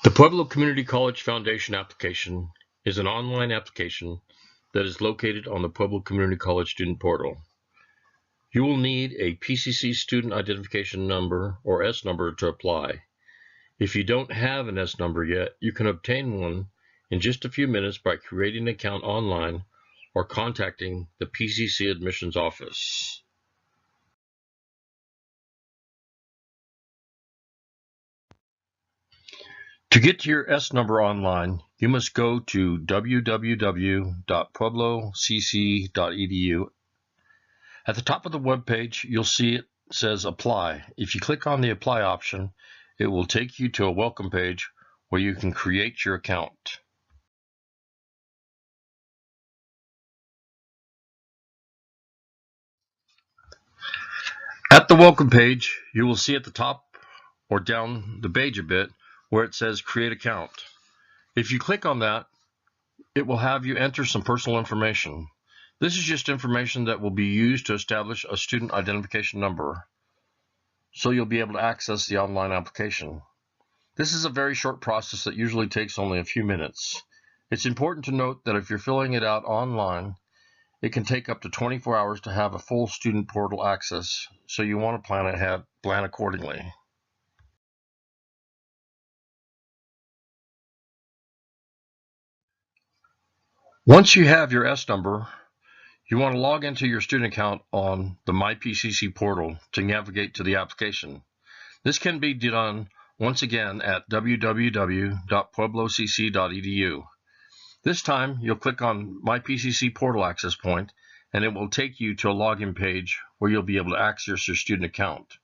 The Pueblo Community College Foundation application is an online application that is located on the Pueblo Community College student portal. You will need a PCC student identification number or S number to apply. If you don't have an S number yet, you can obtain one in just a few minutes by creating an account online or contacting the PCC admissions office. To get to your S number online, you must go to www.pueblocc.edu. At the top of the web page, you'll see it says Apply. If you click on the Apply option, it will take you to a welcome page where you can create your account. At the welcome page, you will see at the top or down the page a bit where it says Create Account. If you click on that, it will have you enter some personal information. This is just information that will be used to establish a student identification number, so you'll be able to access the online application. This is a very short process that usually takes only a few minutes. It's important to note that if you're filling it out online, it can take up to 24 hours to have a full student portal access, so you want to plan accordingly. Once you have your S number, you want to log into your student account on the MyPCC portal to navigate to the application. This can be done once again at www.pueblocc.edu. This time, you'll click on MyPCC portal access point, and it will take you to a login page where you'll be able to access your student account.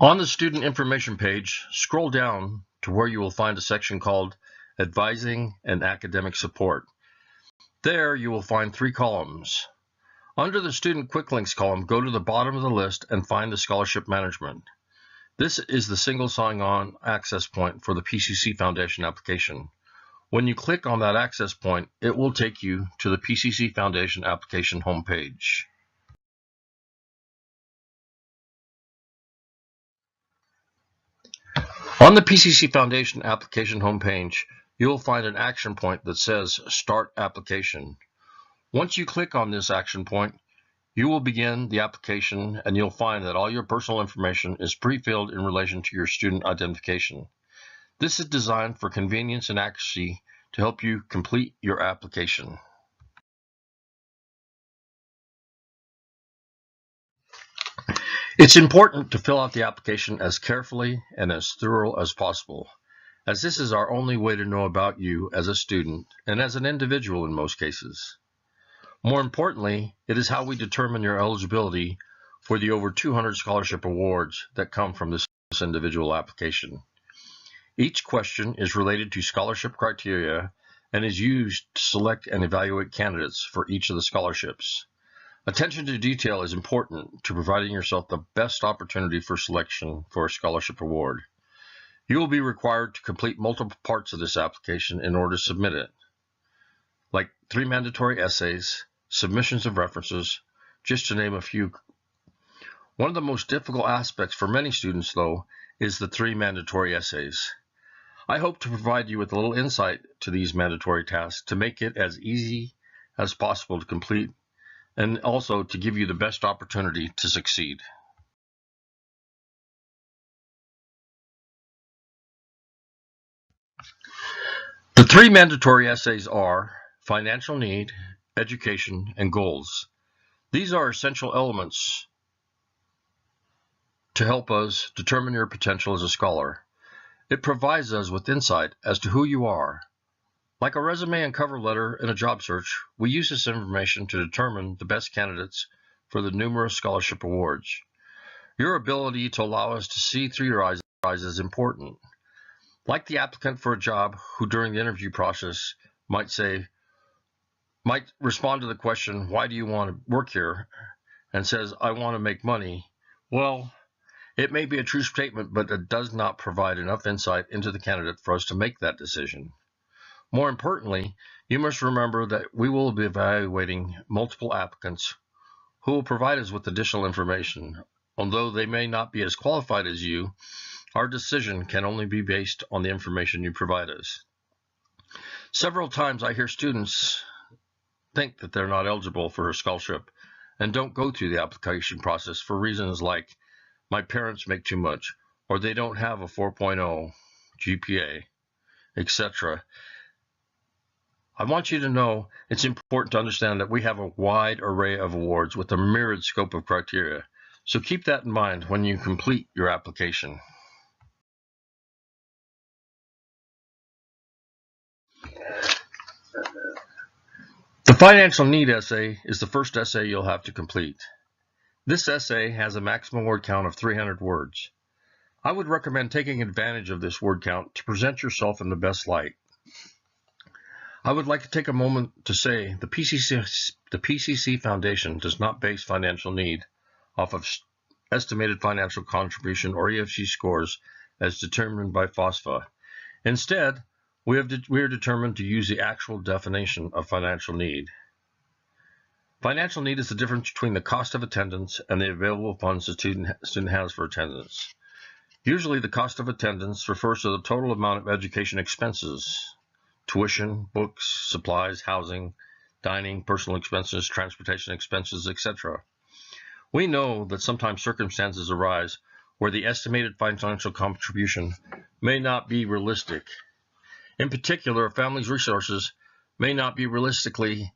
On the student information page, scroll down to where you will find a section called Advising and Academic Support. There you will find 3 columns. Under the Student Quick Links column, go to the bottom of the list and find the Scholarship Management. This is the single sign-on access point for the PCC Foundation application. When you click on that access point, it will take you to the PCC Foundation application homepage. On the PCC Foundation application homepage, you will find an action point that says Start Application. Once you click on this action point, you will begin the application, and you'll find that all your personal information is pre-filled in relation to your student identification. This is designed for convenience and accuracy to help you complete your application. It's important to fill out the application as carefully and as thorough as possible, as this is our only way to know about you as a student and as an individual in most cases. More importantly, it is how we determine your eligibility for the over 200 scholarship awards that come from this individual application. Each question is related to scholarship criteria and is used to select and evaluate candidates for each of the scholarships. Attention to detail is important to providing yourself the best opportunity for selection for a scholarship award. You will be required to complete multiple parts of this application in order to submit it, like 3 mandatory essays, submissions of references, just to name a few. One of the most difficult aspects for many students, though, is the 3 mandatory essays. I hope to provide you with a little insight to these mandatory tasks to make it as easy as possible to complete, and also to give you the best opportunity to succeed. The 3 mandatory essays are financial need, education, and goals. These are essential elements to help us determine your potential as a scholar. It provides us with insight as to who you are. Like a resume and cover letter in a job search, we use this information to determine the best candidates for the numerous scholarship awards. Your ability to allow us to see through your eyes is important. Like the applicant for a job who during the interview process might respond to the question, "Why do you want to work here?" and says, "I want to make money." Well, it may be a true statement, but it does not provide enough insight into the candidate for us to make that decision. More importantly, you must remember that we will be evaluating multiple applicants who will provide us with additional information. Although they may not be as qualified as you, our decision can only be based on the information you provide us. Several times I hear students think that they're not eligible for a scholarship and don't go through the application process for reasons like my parents make too much, or they don't have a 4.0 GPA, etc. I want you to know it's important to understand that we have a wide array of awards with a myriad scope of criteria, so keep that in mind when you complete your application. The financial need essay is the first essay you'll have to complete. This essay has a maximum word count of 300 words. I would recommend taking advantage of this word count to present yourself in the best light. I would like to take a moment to say the PCC Foundation does not base financial need off of estimated financial contribution or EFC scores as determined by FOSFA. Instead, we are determined to use the actual definition of financial need. Financial need is the difference between the cost of attendance and the available funds the student has for attendance. Usually the cost of attendance refers to the total amount of education expenses: tuition, books, supplies, housing, dining, personal expenses, transportation expenses, etc. We know that sometimes circumstances arise where the estimated financial contribution may not be realistic. In particular, a family's resources may realistically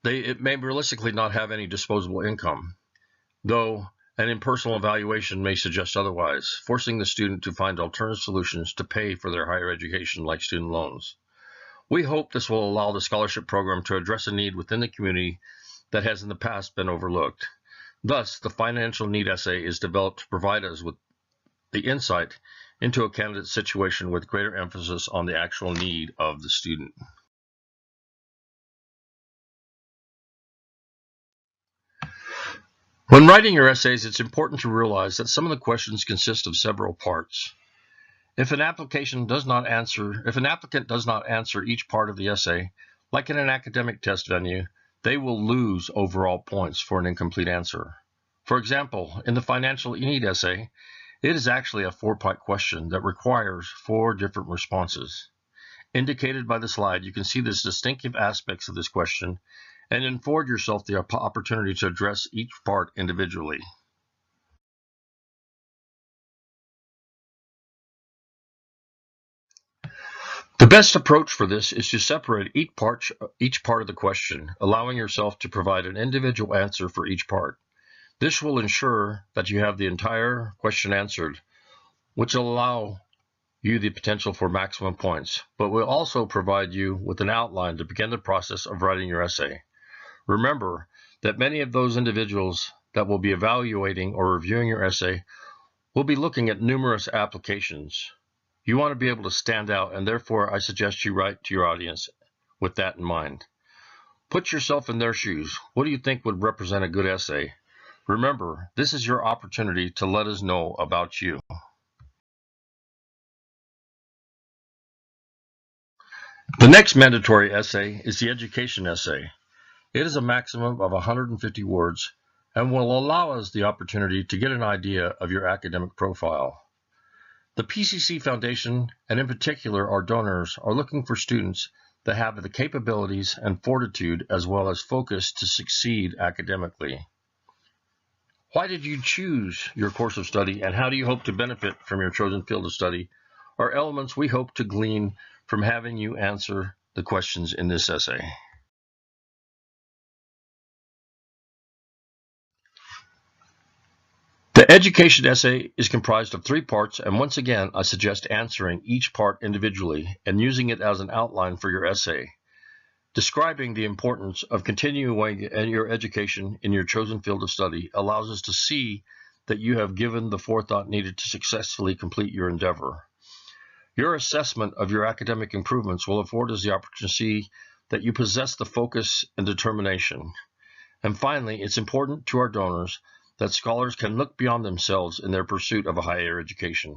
not have any disposable income, though an impersonal evaluation may suggest otherwise, forcing the student to find alternative solutions to pay for their higher education, like student loans. We hope this will allow the scholarship program to address a need within the community that has in the past been overlooked. Thus, the financial need essay is developed to provide us with the insight into a candidate's situation with greater emphasis on the actual need of the student. When writing your essays, it's important to realize that some of the questions consist of several parts. If an applicant does not answer each part of the essay, like in an academic test venue, they will lose overall points for an incomplete answer. For example, in the financial need essay, it is actually a 4-part question that requires 4 different responses. Indicated by the slide, you can see the distinctive aspects of this question and afford yourself the opportunity to address each part individually. The best approach for this is to separate each part of the question, allowing yourself to provide an individual answer for each part. This will ensure that you have the entire question answered, which will allow you the potential for maximum points, but will also provide you with an outline to begin the process of writing your essay. Remember that many of those individuals that will be evaluating or reviewing your essay will be looking at numerous applications. You want to be able to stand out, and therefore I suggest you write to your audience with that in mind. Put yourself in their shoes. What do you think would represent a good essay? Remember, this is your opportunity to let us know about you. The next mandatory essay is the education essay. It is a maximum of 150 words and will allow us the opportunity to get an idea of your academic profile. The PCC Foundation, and in particular our donors, are looking for students that have the capabilities and fortitude as well as focus to succeed academically. Why did you choose your course of study, and how do you hope to benefit from your chosen field of study are elements we hope to glean from having you answer the questions in this essay. The education essay is comprised of 3 parts, and once again, I suggest answering each part individually and using it as an outline for your essay. Describing the importance of continuing your education in your chosen field of study allows us to see that you have given the forethought needed to successfully complete your endeavor. Your assessment of your academic improvements will afford us the opportunity to see that you possess the focus and determination. And finally, it's important to our donors that scholars can look beyond themselves in their pursuit of a higher education.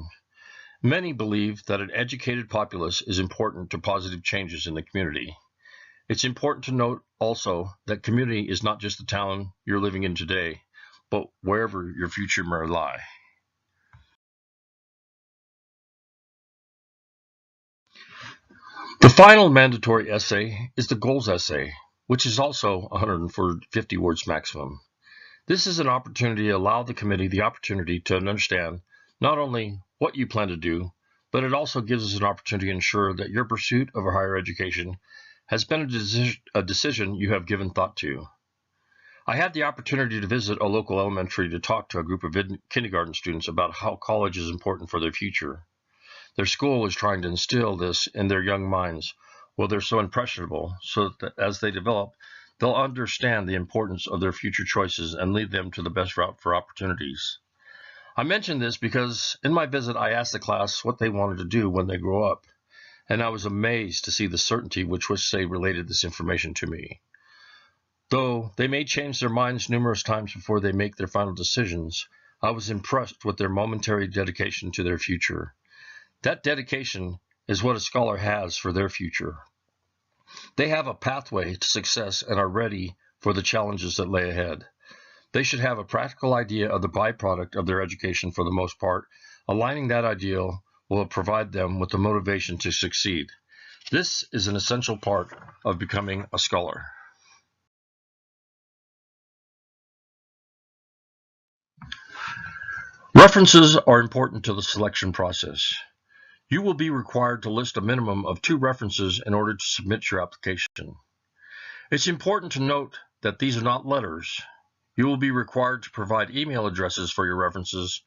Many believe that an educated populace is important to positive changes in the community. It's important to note also that community is not just the town you're living in today, but wherever your future may lie. The final mandatory essay is the goals essay, which is also 150 words maximum. This is an opportunity to allow the committee the opportunity to understand not only what you plan to do, but it also gives us an opportunity to ensure that your pursuit of a higher education has been a decision you have given thought to. I had the opportunity to visit a local elementary to talk to a group of kindergarten students about how college is important for their future. Their school is trying to instill this in their young minds while they're so impressionable, so that as they develop, they'll understand the importance of their future choices and lead them to the best route for opportunities. I mention this because in my visit I asked the class what they wanted to do when they grow up, and I was amazed to see the certainty with which they related this information to me. Though they may change their minds numerous times before they make their final decisions, I was impressed with their momentary dedication to their future. That dedication is what a scholar has for their future. They have a pathway to success and are ready for the challenges that lay ahead. They should have a practical idea of the byproduct of their education for the most part. Aligning that ideal will provide them with the motivation to succeed. This is an essential part of becoming a scholar. References are important to the selection process. You will be required to list a minimum of 2 references in order to submit your application. It's important to note that these are not letters. You will be required to provide email addresses for your references,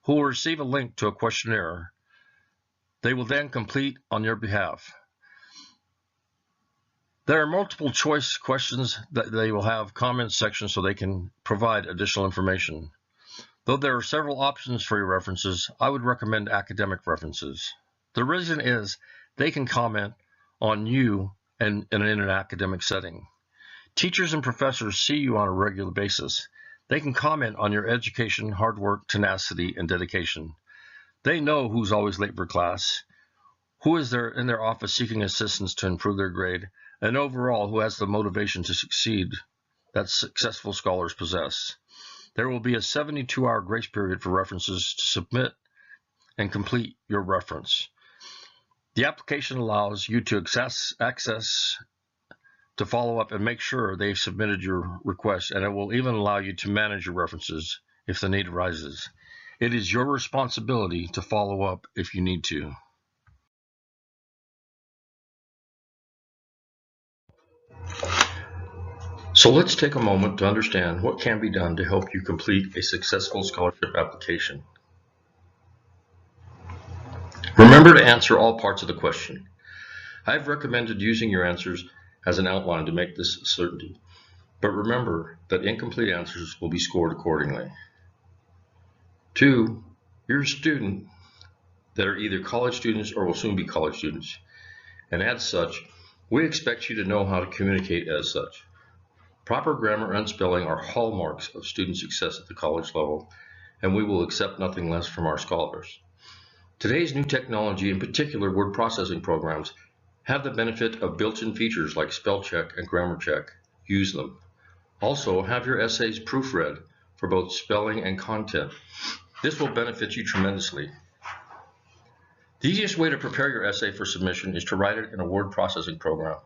who will receive a link to a questionnaire they will then complete on your behalf. There are multiple choice questions that they will have comment sections so they can provide additional information. Though there are several options for your references, I would recommend academic references. The reason is they can comment on you in an academic setting. Teachers and professors see you on a regular basis. They can comment on your education, hard work, tenacity, and dedication. They know who's always late for class, who is there in their office seeking assistance to improve their grade, and overall who has the motivation to succeed that successful scholars possess. There will be a 72-hour grace period for references to submit and complete your reference. The application allows you to access to follow up and make sure they've submitted your request, and it will even allow you to manage your references if the need arises. It is your responsibility to follow up if you need to. So let's take a moment to understand what can be done to help you complete a successful scholarship application. Remember to answer all parts of the question. I've recommended using your answers as an outline to make this a certainty, but remember that incomplete answers will be scored accordingly. 2, you're a student that are either college students or will soon be college students, and as such, we expect you to know how to communicate as such. Proper grammar and spelling are hallmarks of student success at the college level, and we will accept nothing less from our scholars. Today's new technology, in particular word processing programs, have the benefit of built-in features like spell check and grammar check. Use them. Also, have your essays proofread for both spelling and content. This will benefit you tremendously. The easiest way to prepare your essay for submission is to write it in a word processing program,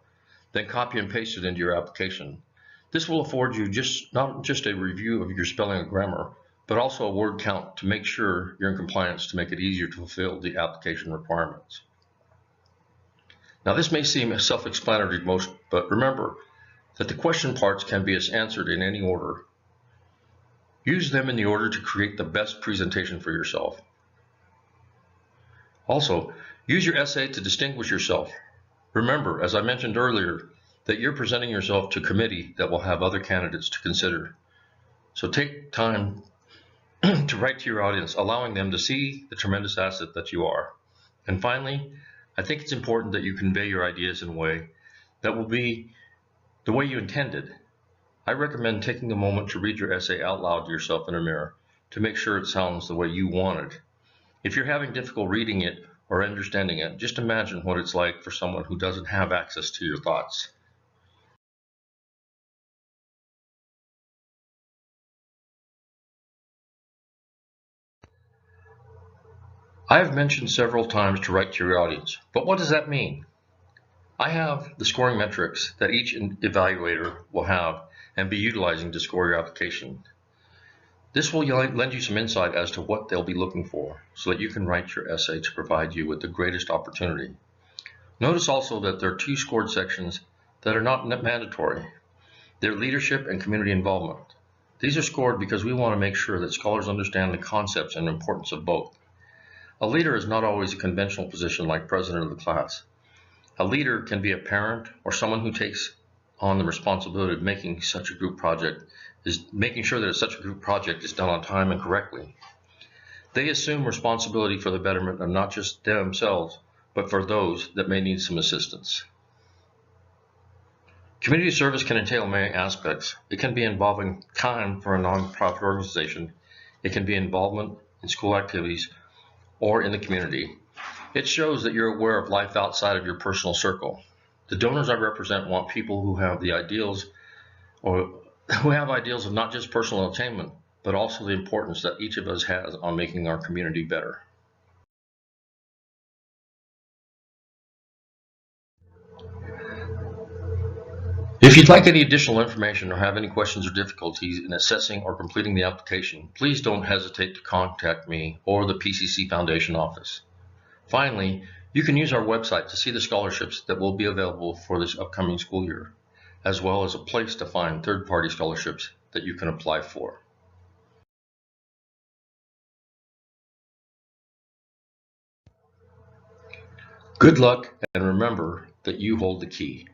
then copy and paste it into your application. This will afford you not just a review of your spelling and grammar, but also a word count to make sure you're in compliance to make it easier to fulfill the application requirements. Now this may seem self-explanatory to most, but remember that the question parts can be answered in any order. Use them in the order to create the best presentation for yourself. Also, use your essay to distinguish yourself. Remember, as I mentioned earlier, that you're presenting yourself to a committee that will have other candidates to consider. So take time to write to your audience, allowing them to see the tremendous asset that you are. And finally, I think it's important that you convey your ideas in a way that will be the way you intended. I recommend taking a moment to read your essay out loud to yourself in a mirror to make sure it sounds the way you want it. If you're having difficulty reading it or understanding it, just imagine what it's like for someone who doesn't have access to your thoughts. I have mentioned several times to write to your audience, but what does that mean? I have the scoring metrics that each evaluator will have and be utilizing to score your application. This will lend you some insight as to what they'll be looking for so that you can write your essay to provide you with the greatest opportunity. Notice also that there are two scored sections that are not mandatory. They're leadership and community involvement. These are scored because we want to make sure that scholars understand the concepts and importance of both. A leader is not always a conventional position like president of the class. A leader can be a parent or someone who takes on the responsibility of making such a group project is making sure that such a group project is done on time and correctly. They assume responsibility for the betterment of not just themselves, but for those that may need some assistance. Community service can entail many aspects. It can be involving time for a nonprofit organization. It can be involvement in school activities or in the community. It shows that you're aware of life outside of your personal circle. The donors I represent want people who have the ideals or who have ideals of not just personal attainment, but also the importance that each of us has on making our community better. If you'd like any additional information or have any questions or difficulties in assessing or completing the application, please don't hesitate to contact me or the PCC Foundation office. Finally, you can use our website to see the scholarships that will be available for this upcoming school year, as well as a place to find third-party scholarships that you can apply for. Good luck, and remember that you hold the key.